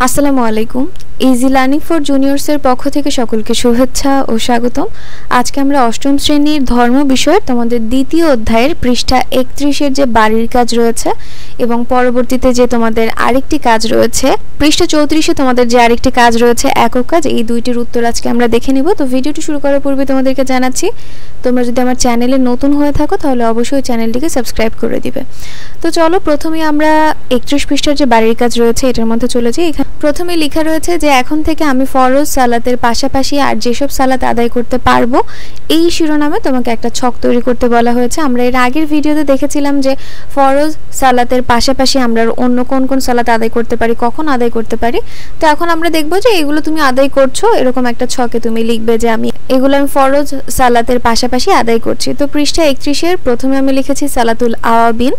আসসালামু আলাইকুম। Easy learning for জুনিয়র্সের পক্ষ থেকে সকলকে শুভেচ্ছা ও স্বাগতম। আজকে আমরা অষ্টম শ্রেণীর ধর্ম বিষয়ের তোমাদের দ্বিতীয় অধ্যায়ের পৃষ্ঠা 31-এর যে বাড়ির কাজ রয়েছে এবং পরবর্তীতে যে তোমাদের আরেকটি কাজ রয়েছে পৃষ্ঠা 34-এ তোমাদের যে আরেকটি কাজ রয়েছে একক কাজ, এই দুইটির উত্তর আজকে আমরা দেখে নিব। তো ভিডিওটি শুরু করার পূর্বে তোমাদেরকে জানাচ্ছি, তোমরা যদি আমার চ্যানেলে নতুন হয়ে থাকো তাহলে অবশ্যই চ্যানেলটিকে সাবস্ক্রাইব করে দিবে। তো চলো প্রথমে আমরা 31 পৃষ্ঠার যে বাড়ির কাজ রয়েছে এটার মধ্যে চলে যাই। এখানে প্রথমে লেখা রয়েছে যে এখন থেকে আমি ফরজ সালাতের পাশাপাশি আর যেসব সালাত আদায় করতে পারবো এই শিরোনামে তোমাকে একটা ছক তৈরি করতে বলা হয়েছে। আমরা এর আগের ভিডিওতে দেখেছিলাম যে ফরজ সালাতের পাশাপাশি আমরা অন্য কোন কোন সালাত আদায় করতে পারি, কখন আদায় করতে পারি। তো এখন আমরা দেখবো যে এগুলো তুমি আদায় করছো, এরকম একটা ছকে তুমি লিখবে যে আমি এগুলো আমি ফরজ সালাতের পাশাপাশি আদায় করছি। তো পৃষ্ঠা 31-এর প্রথমে আমি লিখেছি সালাতুল আওয়াবিন,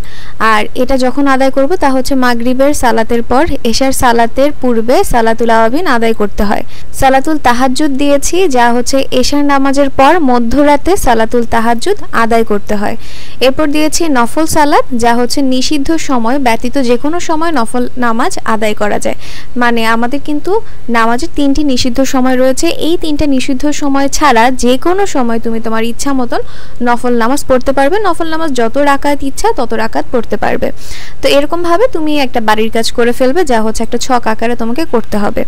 আর এটা যখন আদায় করব তা হচ্ছে মাগরিবের সালাতের পর এশার সালাতের পূর্বে সালাতুল আওয়াবিন আদায় করতে হয়। সালাতুল তাহাজ্জুদ দিয়েছি, যা হচ্ছে এশার নামাজের পর মধ্যরাতে সালাতুল তাহাজ্জুদ আদায় করতে হয়। এরপর দিয়েছি নফল সালাত, যা হচ্ছে নিষিদ্ধ সময় ব্যতীত যে কোনো সময় নফল নামাজ আদায় করা যায়। মানে আমাদের কিন্তু নামাজের 3টি নিষিদ্ধ সময় রয়েছে, এই 3টা নিষিদ্ধ সময় ছাড়া যে কোনো সময় তুমি তোমার ইচ্ছা মতন নফল নামাজ পড়তে পারবে। নফল নামাজ যত রাকাত ইচ্ছা তত রাকাত পড়তে পারবে। তো এরকম ভাবে তুমি একটা বাড়ির কাজ করে ফেলবে, যা হচ্ছে একটা ছক আকারে তোমাকে করতে হবে।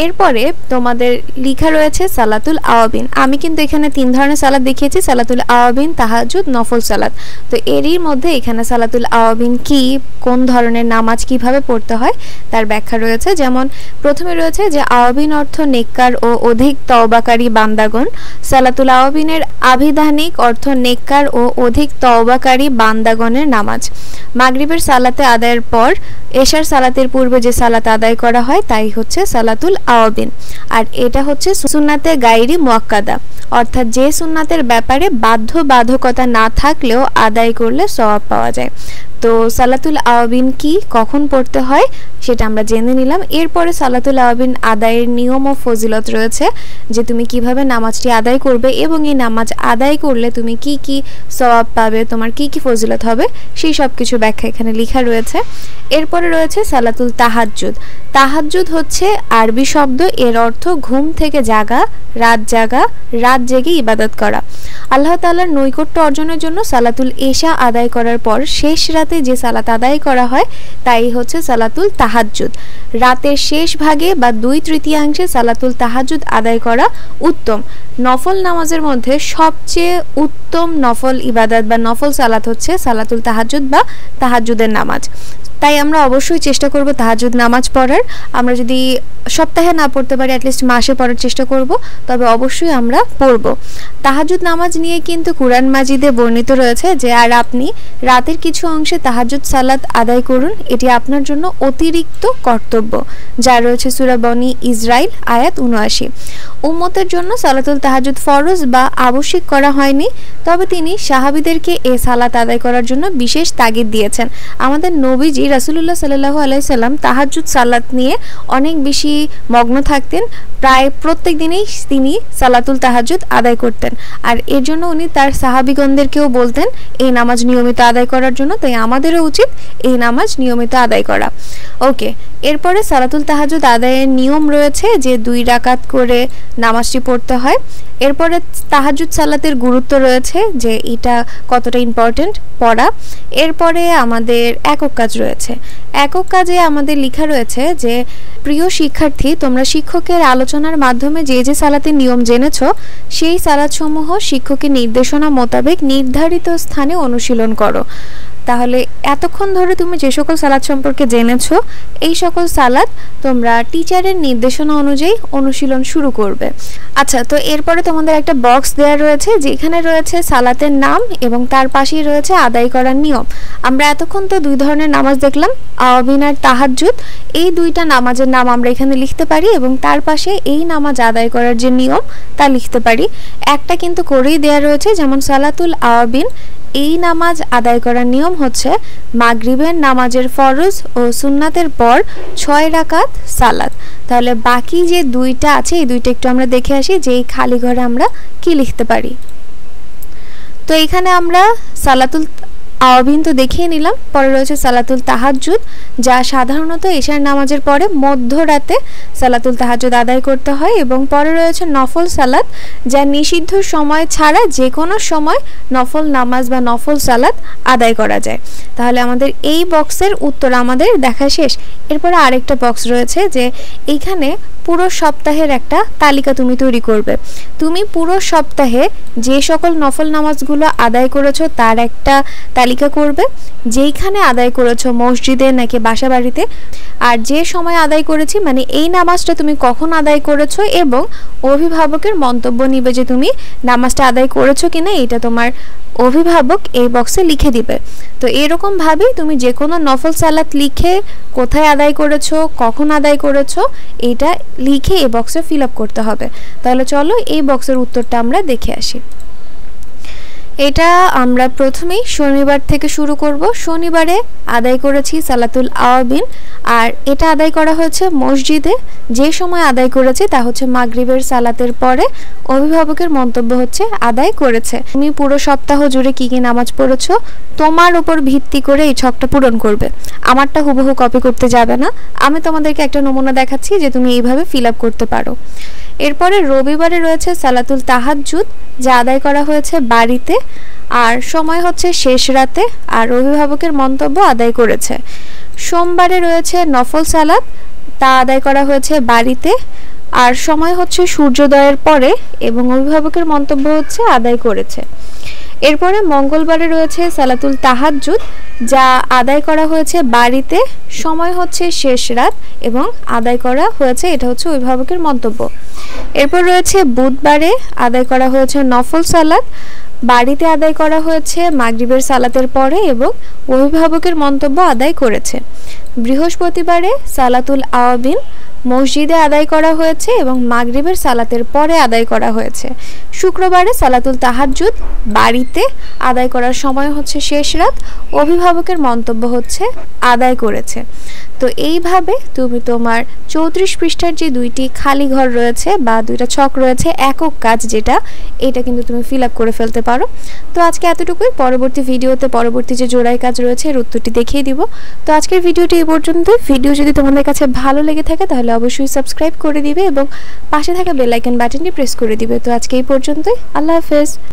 এরপরে তোমাদের লেখা রয়েছে সালাতুল আওয়াবিন। আমি কিন্তু এখানে 3 ধরনের সালাত দেখিয়েছি, সালাতুল আওয়াবিন, তাহাজ্জুদ, নফল সালাত। তো এরই মধ্যে এখানে সালাতুল আওয়াবিন কি, কোন ধরনের নামাজ কিভাবে পড়তে হয় তার ব্যাখ্যা রয়েছে। যেমন প্রথমে রয়েছে যে আওয়াবিন অর্থ নেককার ও অধিক তওবাকারী বান্দাগণ। সালাতুল আওয়াবিনের আবিধানিক অর্থ নেককার ও অধিক তওবাকারী বান্দাগণের নামাজ। মাগরিবের সালাতে আদায়ের পর এশার সালাতের পূর্বে যে সালাত আদায় করা হয় তাই হচ্ছে সালাতুল আওয়াবিন। আর এটা হচ্ছে সুন্নাতে গায়রি মুআক্কাদা, অর্থাৎ যে সুন্নাতের ব্যাপারে বাধ্যবাধকতা না থাকলেও আদায় করলে সওয়াব পাওয়া যায়। তো সালাতুল আওয়াবিন কি, কখন পড়তে হয় সেটা আমরা জেনে নিলাম। এরপরে সালাতুল আওয়াবিন আদায়ের নিয়ম ও ফজিলত রয়েছে, যে তুমি কিভাবে নামাজটি আদায় করবে এবং এই নামাজ আদায় করলে তুমি কি কি সওয়াব পাবে, তোমার কি কি ফজিলত হবে, সেই সব কিছু ব্যাখ্যা এখানে লেখা রয়েছে। এরপরে রয়েছে সালাতুল তাহাজ্জুদ। তাহাজ্জুদ হচ্ছে আরবি শব্দ, এর অর্থ ঘুম থেকে জাগা, রাত জেগে ইবাদত করা। আল্লাহ তাআলার নৈকট্য অর্জনের জন্য সালাতুল এশা আদায় করার পর শেষ রাতে যে সালাত আদায় করা হয় তাই হচ্ছে সালাতুল তাহাজ্জুদ। রাতের শেষ ভাগে বা 2/3 সালাতুল তাহাজ্জুদ আদায় করা উত্তম। নফল নামাজের মধ্যে সবচেয়ে উত্তম নফল ইবাদত বা নফল সালাত হচ্ছে সালাতুল তাহাজ্জুদ বা তাহাজ্জুদের নামাজ। তাই আমরা অবশ্যই চেষ্টা করব তাহাজ্জুদ নামাজ পড়ার। আমরা যদি সপ্তাহে না পড়তে পারি অ্যাটলিস্ট মাসে পড়ার চেষ্টা করব, তবে অবশ্যই আমরা পড়ব। তাহাজ্জুদ নামাজ নিয়ে কিন্তু কুরআন মাজিদে বর্ণিত রয়েছে যে আর আপনি রাতের কিছু অংশে তাহাজ্জুদ সালাত আদায় করুন, এটি আপনার জন্য অতিরিক্ত কর্তব্য, যা রয়েছে সূরা বনী ইসরাইল আয়াত 79। উম্মতের জন্য সালাতুল তাহাজ্জুদ ফরজ বা আবশ্যিক করা হয়নি, তবে তিনি সাহাবীদেরকে এই সালাত আদায় করার জন্য বিশেষ তাগিদ দিয়েছেন। আমাদের নবীজি রাসূলুল্লাহ সাল্লাল্লাহু আলাইহি সাল্লাম তাহাজ্জুদ সালাত নিয়ে অনেক বেশি মগ্ন থাকতেন, প্রায় প্রত্যেক দিনেই তিনি সালাতুল তাহাজ্জুদ আদায় করতেন। আর এর জন্য উনি তার সাহাবীগণদেরকেও বলতেন এই নামাজ নিয়মিত আদায় করার জন্য। তাই আমাদেরও উচিত এই নামাজ নিয়মিত আদায় করা। ওকে, এরপরে সালাতুল তাহাজ্জুদ আদায়ের নিয়ম রয়েছে যে 2 রাকাত করে নামাজটি পড়তে হয়। এরপরে তাহাজ্জুদ সালাতের গুরুত্ব রয়েছে যে এটা কতটা ইম্পর্টেন্ট পড়া। এরপরে আমাদের একক কাজ রয়েছে। একক কাজে আমাদের লেখা রয়েছে যে প্রিয় শিক্ষার্থী, তোমরা শিক্ষকের আলোচনার মাধ্যমে যে যে সালাতের নিয়ম জেনেছ সেই সালাতসমূহ শিক্ষকের নির্দেশনা মোতাবেক নির্ধারিত স্থানে অনুশীলন করো। তাহলে এতক্ষণ ধরে তুমি যে সকল সালাত সম্পর্কে জেনেছো এই সকল সালাত তোমরা টিচারের নির্দেশনা অনুযায়ী অনুশীলন শুরু করবে। আচ্ছা, তো এরপরে তোমাদের একটা বক্স দেওয়া রয়েছে যেখানে রয়েছে সালাতের নাম এবং তার পাশেই রয়েছে আদায় করার নিয়ম। আমরা এতক্ষণ তো 2 ধরনের নামাজ দেখলাম, আওয়াবিন আর তাহাজ্জুদ। এই 2টা নামাজের নাম আমরা এখানে লিখতে পারি এবং তার পাশে এই নামাজ আদায় করার যে নিয়ম তা লিখতে পারি। একটা কিন্তু করেই দেওয়া রয়েছে, যেমন সালাতুল আওয়াবিন এই নামাজ আদায় করার নিয়ম হচ্ছে মাগরিবের নামাজের ফরজ ও সুন্নাতের পর 6 রাকাত সালাত। তাহলে বাকি যে 2টা আছে এই 2টা একটু আমরা দেখে আসি যে এই খালি ঘরে আমরা কি লিখতে পারি। তো এখানে আমরা সালাতুল আওয়াবিন তো দেখিয়ে নিলাম। পরে রয়েছে সালাতুল তাহাজ্জুদ, যা সাধারণত এশার নামাজের পরে মধ্যরাতে সালাতুল তাহাজ্জুদ আদায় করতে হয়। এবং পরে রয়েছে নফল সালাত, যা নিষিদ্ধ সময় ছাড়া যে কোনো সময় নফল নামাজ বা নফল সালাত আদায় করা যায়। তাহলে আমাদের এই বক্সের উত্তর আমাদের দেখা শেষ। এরপরে আরেকটা বক্স রয়েছে যে এইখানে পুরো সপ্তাহের একটা তালিকা তুমি তৈরি করবে। তুমি পুরো সপ্তাহে যে সকল নফল নামাজগুলো আদায় করেছো তার একটা তালিকা করবে, যেইখানে আদায় করেছো মসজিদে নাকি বাসা বাড়িতে, আর যে সময় আদায় করেছি মানে এই নামাজটা তুমি কখন আদায় করেছো, এবং অভিভাবকের মন্তব্য নিবে যে তুমি নামাজটা আদায় করেছো কিনা, এটা তোমার অভিভাবক এই বক্সে লিখে দিবে। তো এরকম ভাবেই তুমি যে কোনো নফল সালাত লিখে কোথায় আদায় করেছো, কখন আদায় করেছো, এটা লিখে এই বক্সে ফিল আপ করতে হবে। তাহলে চলো এই বক্সের উত্তরটা আমরা দেখে আসি। এটা আমরা প্রথমেই শনিবার থেকে শুরু করব। শনিবারে আদায় করেছি সালাতুল আওয়াবিন, আর এটা আদায় করা হয়েছে মসজিদে। যে সময় আদায় করেছি তা হচ্ছে মাগরিবের সালাতের পরে। অভিভাবকের মন্তব্য হচ্ছে আদায় করেছে। তুমি পুরো সপ্তাহ জুড়ে কি কি নামাজ পড়েছো তোমার উপর ভিত্তি করে এই ছকটা পূরণ করবে। আমারটা হুবহু কপি করতে যাবে না, আমি তোমাদেরকে একটা নমুনা দেখাচ্ছি যে তুমি এইভাবে ফিল আপ করতে পারো। এরপরে রবিবারে রয়েছে সালাতুল তাহাজ্জুদ, যা আদায় করা হয়েছে বাড়িতে, আর সময় হচ্ছে শেষ রাতে, আর অভিভাবকের মন্তব্য আদায় করেছে। সোমবারে রয়েছে নফল সালাত, তা আদায় করা হয়েছে বাড়িতে, আর সময় হচ্ছে সূর্যোদয়ের পরে, এবং অভিভাবকের মন্তব্য হচ্ছে আদায় করেছে। এরপরে মঙ্গলবারে রয়েছে সালাতুল তাহাজ্জুদ, যা আদায় করা হয়েছে বাড়িতে, সময় হচ্ছে শেষ রাত, এবং আদায় করা হয়েছে, এটা হচ্ছে অভিভাবকের মন্তব্য। এরপর রয়েছে বুধবারে আদায় করা হয়েছে নফল সালাত, বাড়িতে আদায় করা হয়েছে মাগরিবের সালাতের পরে, এবং অভিভাবকের মন্তব্য আদায় করেছে। বৃহস্পতিবারে সালাতুল আওয়াবিন মসজিদে আদায় করা হয়েছে এবং মাগরিবের সালাতের পরে আদায় করা হয়েছে। শুক্রবারে সালাতুল তাহাজ্জুদ বাড়িতে আদায় করার সময় হচ্ছে শেষ রাত, অভিভাবকের মন্তব্য হচ্ছে আদায় করেছে। তো এইভাবে তুমি তোমার 34 পৃষ্ঠার যে দুইটি খালি ঘর রয়েছে বা দুইটা ছক রয়েছে একক কাজ, যেটা এটা কিন্তু তুমি ফিল আপ করে ফেলতে পারো। তো আজকে এতটুকুই। পরবর্তী ভিডিওতে পরবর্তী যে জোড়াই কাজ রয়েছে এর উত্তরটি দেখিয়ে দিব। তো আজকের ভিডিওটি এই পর্যন্তই। ভিডিও যদি তোমাদের কাছে ভালো লেগে থাকে তাহলে অবশ্যই সাবস্ক্রাইব করে দিবে এবং পাশে থাকা বেল আইকন বাটনটি প্রেস করে দিবে। তো আজকে এই পর্যন্তই। আল্লাহ হাফেজ।